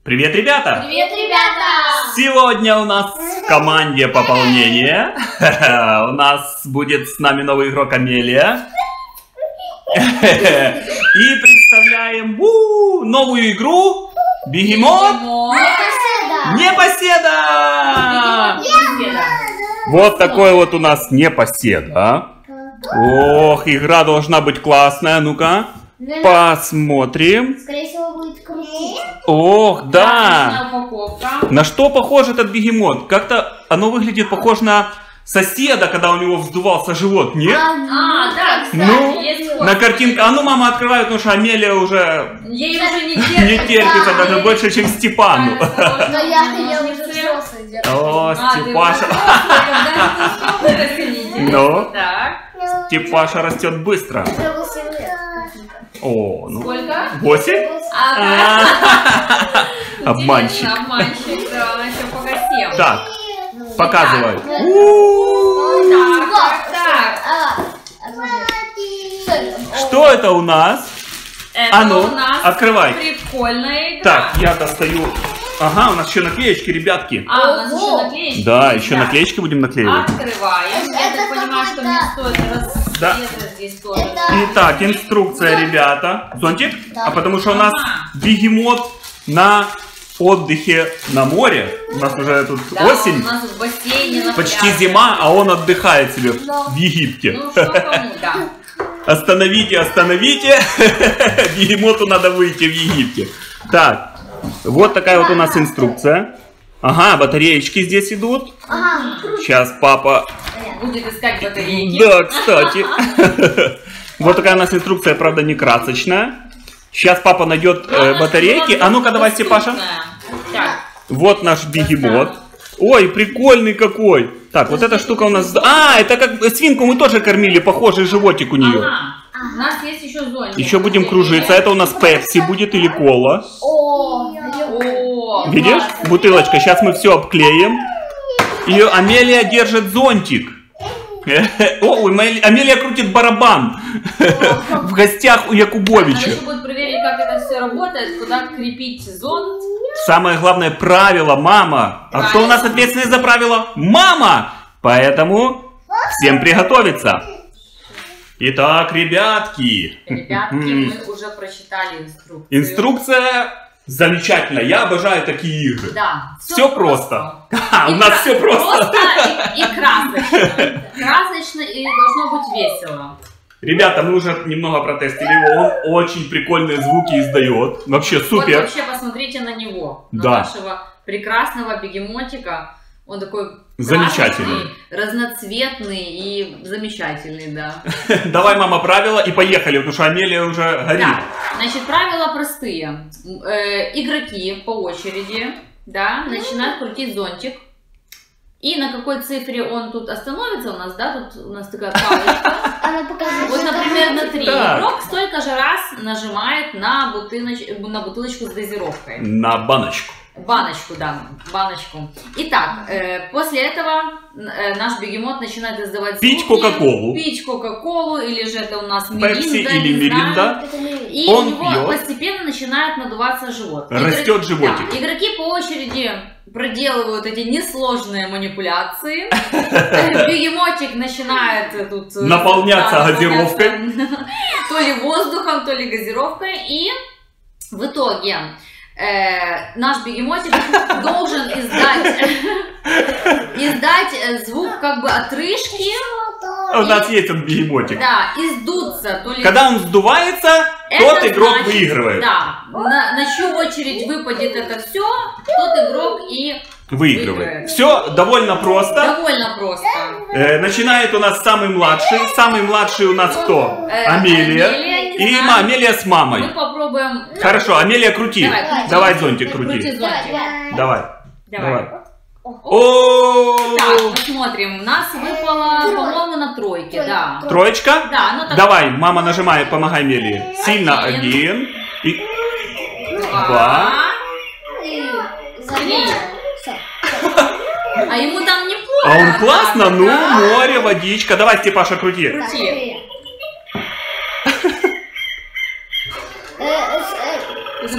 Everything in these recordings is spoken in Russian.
Привет, ребята! Привет, ребята! Сегодня у нас в команде пополнение. У нас будет с нами новый игрок Амелия. И представляем новую игру Бегемот Непоседа! Вот такой вот у нас Непоседа. Ох, игра должна быть классная. Ну-ка, посмотрим. Скорее всего, будет крутить. Ох, да! На что похож этот бегемот? Как-то оно выглядит похоже на соседа, когда у него вздувался живот, нет? Да, кстати, Ну, есть на картинке. А ну, мама открывает, потому что Амелия уже ей уже не не терпится. терпится даже больше, чем Степану. Но я уже взрослый держу. О, Степаша. Ну? Так. Степаша растет быстро. Уже 8 лет. О, ну. Сколько? 8? Обманщик. Обманщик, да, она еще погасем. Так, показывай. Так. Что это у нас? Это А ну, у нас открывай. прикольная игра. Так, я достаю. Ага, у нас еще наклеечки, ребятки. У нас еще наклеечки. Да, еще наклеечки будем наклеивать. Открываем. Я так понимаю, что мне стоит Да. здесь тоже. Итак, инструкция, ребята. Зонтик? Да. А потому что у нас бегемот на отдыхе на море. У нас уже тут Да, осень, у нас в бассейне на почти пляже. зима, а он отдыхает себе в Египте. Ну, что кому, да. Остановите, остановите. Бегемоту надо выйти в Египте. Так, вот такая вот у нас инструкция. Ага, батареечки здесь идут. Сейчас папа... Будет искать батарейки. Да, кстати. Вот такая у нас инструкция, правда, не красочная. Сейчас папа найдет батарейки. А ну-ка, давай, Степаша. Так. Вот наш бегемот. Ой, прикольный какой. Так, вот эта штука у нас... А, это как свинку мы тоже кормили, похожий животик у нее. У нас есть еще зонтик. Еще будем кружиться. Это у нас пепси будет или кола. О, Видишь? классно. Бутылочка. Сейчас мы все обклеим. И Амелия держит зонтик. О, Амелия крутит барабан. В гостях у Надо Якубовича. еще будет проверить, как это все работает, куда крепить зонт. Самое главное правило, мама. А кто у нас ответственный за правила? Мама! Поэтому всем приготовиться. Итак, ребятки. Ребятки, мы уже прочитали инструкцию. Инструкция замечательная. Я обожаю такие игры. Да. Все просто. У нас все просто. И красочно. Красочно и должно быть весело. Ребята, мы уже немного протестили его. Он очень прикольные звуки издает. Вообще Вот супер. вообще посмотрите на него. На Да. нашего прекрасного бегемотика. Он такой Замечательный. красочный, разноцветный и замечательный, да. Давай, мама, правила и поехали, потому что Амелия уже горит. Да. Значит, правила простые. Игроки по очереди, да, начинают крутить зонтик. И на какой цифре он тут остановится у нас, да, тут у нас такая палочка. она показывает. Вот, например, на 3. Так. Игрок столько же раз нажимает на бутылочку с дозировкой. На баночку. Баночку, да, баночку. Итак, после этого наш бегемот начинает издавать звуки. Пить Кока-Колу. Пить Кока-Колу, или же это у нас Пепси миринда, или не знаю. миринда. И Он у него пьет. постепенно начинает надуваться живот. Растет животик. Да, игроки по очереди проделывают эти несложные манипуляции. Бегемотик начинает тут Наполняться газировкой. То ли воздухом, то ли газировкой. И в итоге наш бегемотик должен издать звук как бы отрыжки. У нас есть он бегемотик. Да, и сдуться. То ли Когда он сдувается, тот это игрок значит, выигрывает. Да, на чью очередь выпадет это все, тот игрок и Выигрывает. Все довольно просто. довольно просто. Начинает у нас самый младший. Самый младший у нас кто? Амелия. не И знаю. Амелия с Мы мамой. попробуем. Хорошо, Амелия, крути. Давай зонтик Крути крути. зонтик. Давай. Давай. О, Так, посмотрим. У нас выпало, по-моему, на тройке, да. Троечка? Да, ну так. Давай, мама нажимает, помогай Амелии. Сильно один. И... Два. Три. А ему там не плохо. А он классно, так, ну, да. море, водичка. Давай, Степаша, крути. Крути.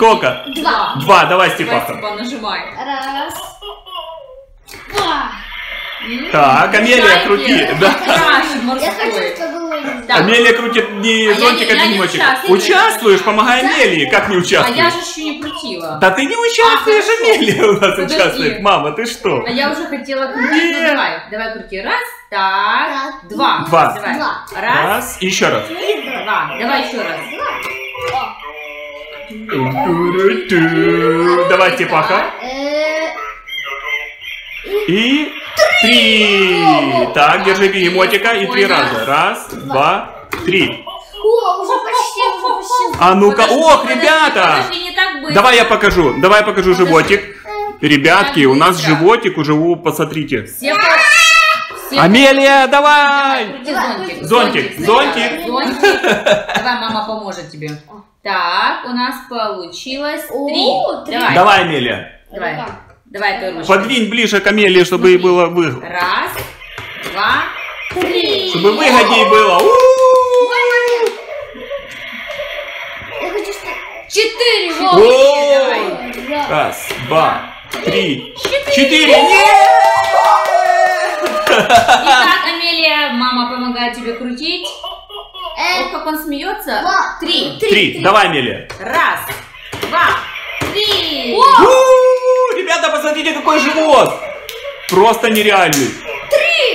Сколько? 2. 2, давай, Давай, Степаха. Степан, нажимай. Раз. 2. Так, Амелия, крути. Да. Краш Я хочу, морской. чтобы было. Так. Амелия крутит не А зонтик, я а не бегемотик. участвую. Участвуешь, помогай Амелии. Как не А я участвуешь? же еще не крутила. Да ты не участвуешь, хорошо. Амелия у нас Подожди. участвует. Мама, ты что? А я уже хотела крутить. Ну давай, давай крути. Раз, так, Так. 2. Два. Давай. 2. Раз, Раз, еще раз. 2. Давай еще раз. Давай, Степаха. И 3. Так, держи бегемотика и 3 раза. Раз, 2, 3. О, уже почти. А ну-ка, Подожди, ох, подожди, ребята! Подожди, не так быстро. Давай я покажу животик. Ребятки, у нас Быстро. животик уже, посмотрите. Все Амелия, давай! Крути зонтик. Зонтик, зонтик. Зонтик. Давай, мама поможет тебе. Так, у нас получилось 3. О, 3. Давай, Давай, Амелия. давай. Давай той ручкой. Подвинь ближе к Амелии, чтобы ей было выгоднее. Раз, 2, 3. Чтобы выгоднее было. Я хочу, что... 4. О! Давай. Раз, 2, 3, 4. Итак, Амелия, мама помогает тебе крутить. Вот как он смеется. 3. 3. Давай, Амелия. Раз, 2, 3. Ребята, посмотрите, какой живот. Просто нереальный.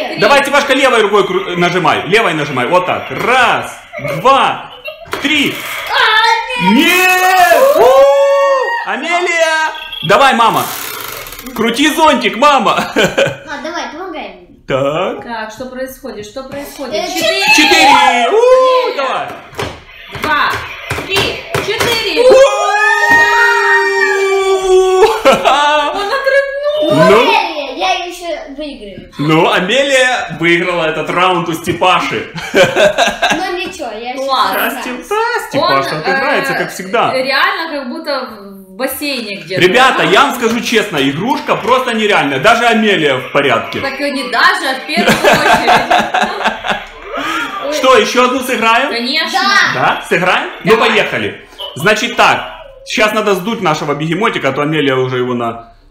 3. Давай, Тимашка, левой рукой нажимай. Левой нажимай. Вот так. Раз, 2, 3. Нет! Амелия! Давай, мама. Крути зонтик, мама. Давай, помогай мне. Так. Так, что происходит? Что происходит? 4. 4. Давай. 2, 3, 4. Он отрыгнул. Ну, Я еще выиграю. ну, Амелия выиграла этот раунд у Степаши. Но ничего, я еще Класс. Степаша, отыграется, как всегда. Реально как будто в бассейне где-то. Ребята, я вам скажу честно, игрушка просто нереальная. Даже Амелия в порядке. Так и не даже, а в первую очередь. Что, еще одну сыграем? Конечно. Да? Сыграем? Ну, Давай. поехали. Значит так, сейчас надо сдуть нашего бегемотика, а то Амелия уже его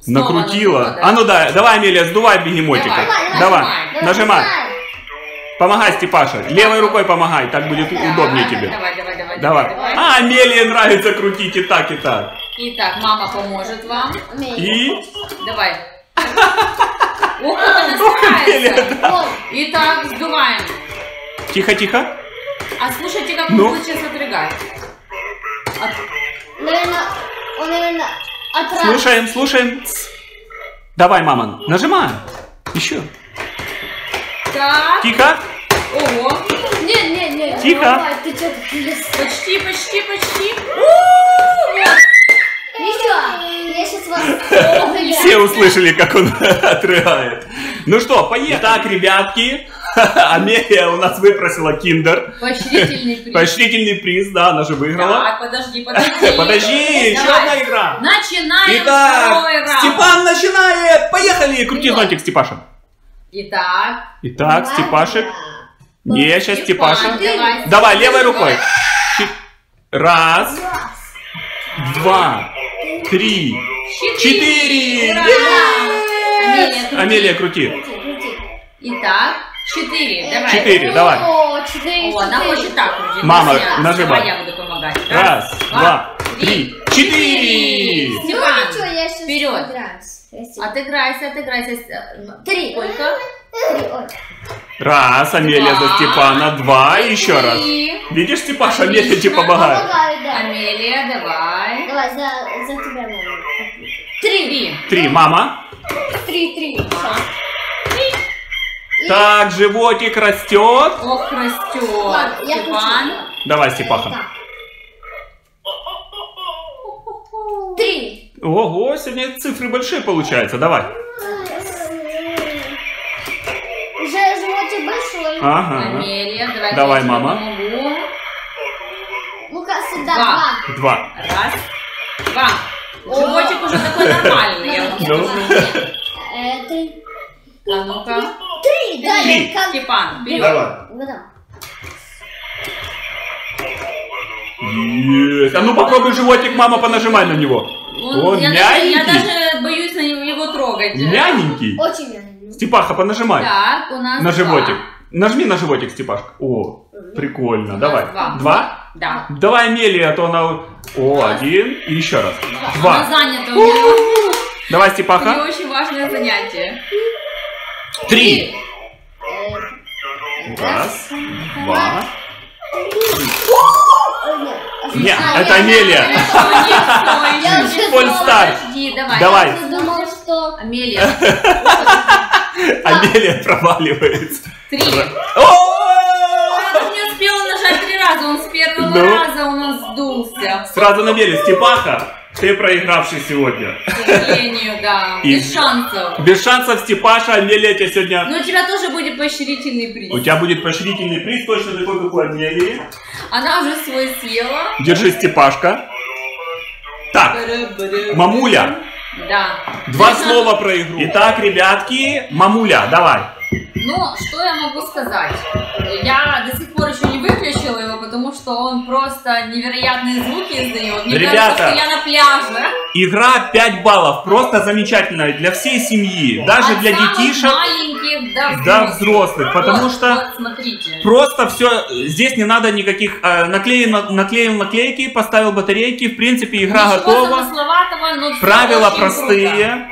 накрутила. надула, да? А ну да, давай, Амелия, сдувай бегемотика. Давай, Нажимай. Помогай, Степаша. Левой рукой помогай, так будет удобнее тебе. Давай. А, Амелии нравится крутить и так, и так. Итак, мама поможет вам. И... Давай. Ох, как она старается. да. Итак, сдуваем. Тихо, тихо. А слушайте, как Ну? он будет сейчас отрыгать. Наверное, он, наверное, от радости. Слушаем. Давай, мама, нажимай. Еще. Так. Тихо. Ого. Не. Тихо. Давай, ты что Почти. Еще. Я сейчас вас Все услышали, как он отрыгает. Ну что, поехали. Так, ребятки, Амелия у нас выпросила киндер. Поощрительный приз. Поощрительный приз, да, она же выиграла. Так, подожди. Подожди, еще Давай. одна игра. Начинаем Итак, второй раунд. Степан начинает. Поехали. Крути Вперед. зонтик, Степаша. Итак. Итак, Степашек. Не, сейчас Степаша. Давай. Давай, левой рукой. Раз, 2, 3, 4. Ура! Амелия, крути. Итак, 4. Давай. 4, давай. О, 4. О, она хочет так крутить. Мама, Давай, нажимай. Давай, я буду помогать. Раз, 2, 3, 4. Ну Степан, ничего, я сейчас вперед. играюсь. Отыграйся. 3. Сколько? 3. Ой. Раз, Амелия за Степана. 2, еще раз. 3. Видишь, Степаша, Амелия тебе помогает. Помогаю, да. Амелия, давай. Давай, за тебя, мама. 3. 3, мама. 3. Так, животик растет. Ох, растет. Ладно, я Степан. включу. Давай, Степаха. Так. 3. Ого, сегодня цифры большие получаются. Давай. Уже животик большой. Ага. Амелия, давай. Давай, я тебе мама. помогу. Ну-ка, сюда 2. 2. Раз, 2. Животик уже такой нормальный, я вам Ну. скажу. 3. А ну-ка. 3. Да, Три. я как... Степан, вперед. Давай. Угадал. Есть. А ну попробуй животик, мама, понажимай на него. Он я мягенький. даже боюсь на его трогать. Мягенький. Очень мягенький. Степаха, понажимай. Так, у нас На 2. животик. Нажми на животик, Степашка. О, прикольно. Давай. 2. 2? Да. Давай, Амелия, а то она... О, 1. И еще раз. 2. Она занята у нее. Давай, Степаха. Не очень важное занятие. 3. Раз, 2. Нет, это Амелия. Я уже Фольстар. Подожди, давай. Давай. Я думал, что... Амелия. Амелия проваливается. 3. О! Он не успел нажать 3 раза, он с первого Ну? раза у нас сдулся. Сразу на Амелия. Степаха, ты проигравший сегодня. К сожалению, да. И- Без шансов. Без шансов, Степаша, Амелия тебя сегодня... Но у тебя тоже будет поощрительный приз. У тебя будет поощрительный приз, точно такой, как у Амелии. Она уже свой съела. Держи, Степашка. Так, мамуля. Да. 2 слова про игру. Итак, ребятки, мамуля, давай. Ну, что я могу сказать? Я до сих пор еще не выключила его, потому что он просто невероятные звуки издает. Мне Ребята. кажется, что я на пляже. Игра 5 баллов, просто замечательная для всей семьи, даже От для самых детишек маленьких до взрослых, потому Вот, что вот, смотрите. просто все, здесь не надо никаких, наклеил наклейки, поставил батарейки, в принципе игра Ничего готова, замысловатого, но всё правила очень простые.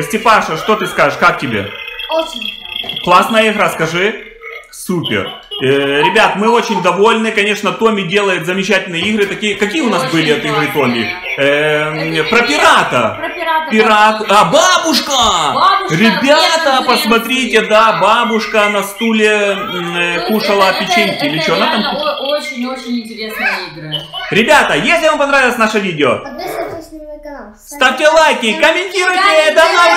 Степаша, что ты скажешь, как тебе? Очень. Классная игра, скажи. Супер. Ребят, мы очень довольны. Конечно, Томми делает замечательные игры. Такие, какие у нас Очень были от игры Томми? Это Про не пирата. Про пирата. Пират. А, бабушка! Бабушка, Ребята, в посмотрите, Конференции, да, да. бабушка на стуле кушала печеньки. Или что она там? Очень-очень интересные игры. Ребята, если вам понравилось наше видео, Подписывайтесь на мой канал. ставьте лайки, комментируйте. До новых